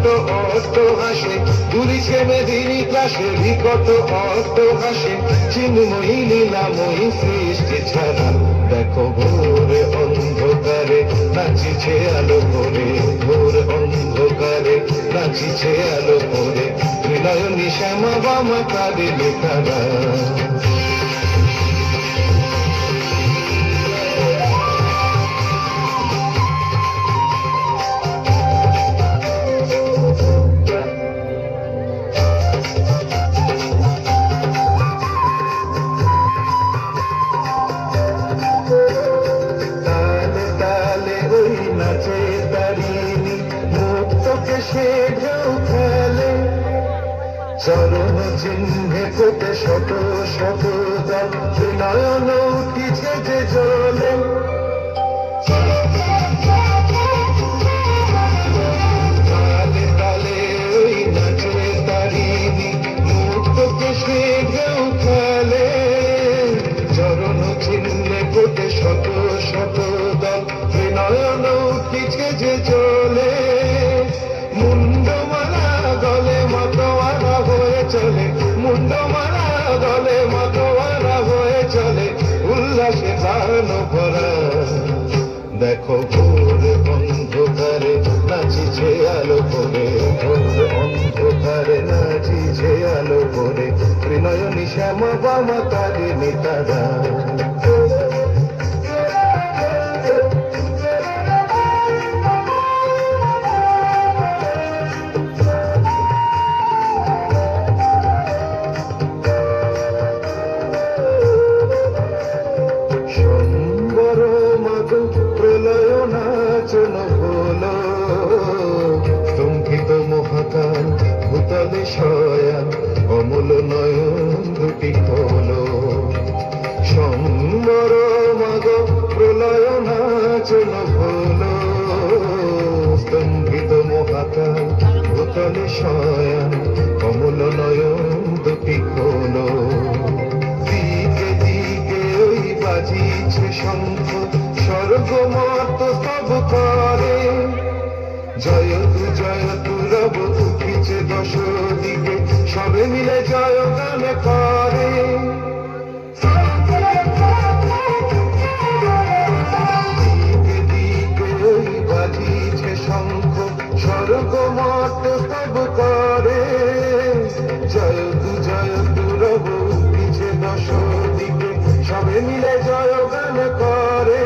বিকট অট্ট হাসে, দুলিছে মেদিনী ত্রাসে বিকট অট্ট হাসে, চিন্ময়ী লীলাময়ী সৃষ্টি ছাড়া। দেখো ভোর অন্ধকারে নাচিছে আলো করে, ভোর অন্ধকারে নাচিছে আলো করে, ত্রিনয়নী শ্যামা বামা কাঁদিনী তারা। চরণ চিহ্নে কোটে শত শত দল, নয়ন উঠিছে যে জলে। তালে তালে ওই নাচে তারিণী, মুক্তকে সে ঢেউ খেলে। চরণ চিহ্নে কোটে শত শত দল, নয়ন উঠিছে যে জলে। মুন্ডমালা গলে মতোয়ারা হয়ে চলে, মুন্ডমালা গলে মতোয়ারা হয়ে চলে, উল্লাসে প্রাণ ভরা। দেখো ভোর অন্ধকারে নাচিছে আলো করে, ভোর অন্ধকারে নাচিছে আলো করে, ত্রিনয়নী শ্যামা বামা তারিণী তারা। প্রলয় নাচন হলো, স্তম্ভিত মহাকাল ভূতলে শয়ান, অমূল নয়ন দুটি হলো। সম্বর মাগ প্রলয় নাচন হলো, স্তম্ভিত মহাকাল ভূতলে শয়ান, অমূল নয়ন দুটি হলো। দিকে দিকে ওই বাজিছে শঙ্খ, স্বর্গমত স্তব করে, জয়তু রব উঠিছে দশ দিকে, সবে মিলে জয় গান করে। দিকে দিকে ওই বাজিছে শঙ্খ, স্বর্গমত স্তব করে, জয়তু রব উঠিছে দশ দিকে, সবে মিলে জয় গান করে।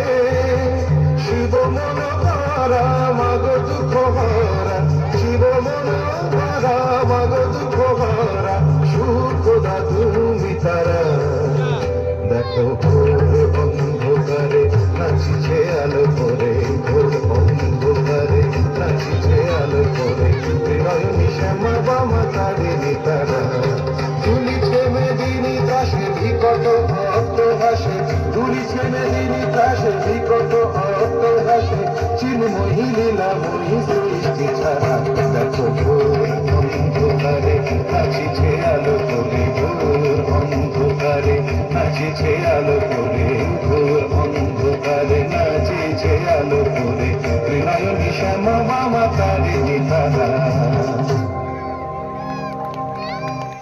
শিব মনোহরা মাগ দুঃখ হরা, শিব মনোহরা মাগ দুঃখ হরা, সুখদা তুমি তারা। দেখো ভোর অন্ধকারে নাচিছে আলো করে, ভোর অন্ধকারে নাচিছে আলো করে, ত্রিনয়নী শ্যামা বামা তারিণী তারা। দুলিছে মেদিনী ত্রাসে বিকট অট্ট হাসে, দুলিছে মেদিনী ত্রাসে বিকট অট্ট হাসে, চিন্ময়ী লীলাময়ী সৃষ্টি ছাড়া। দেখো ভোর অন্ধকারে নাচিছে আলো করে, ভোর অন্ধকারে নাচিছে আলো করে, ভোর অন্ধকারে নাচিছে আলো করে, ত্রিনয়নী শ্যামা বামা তারিণী তারা।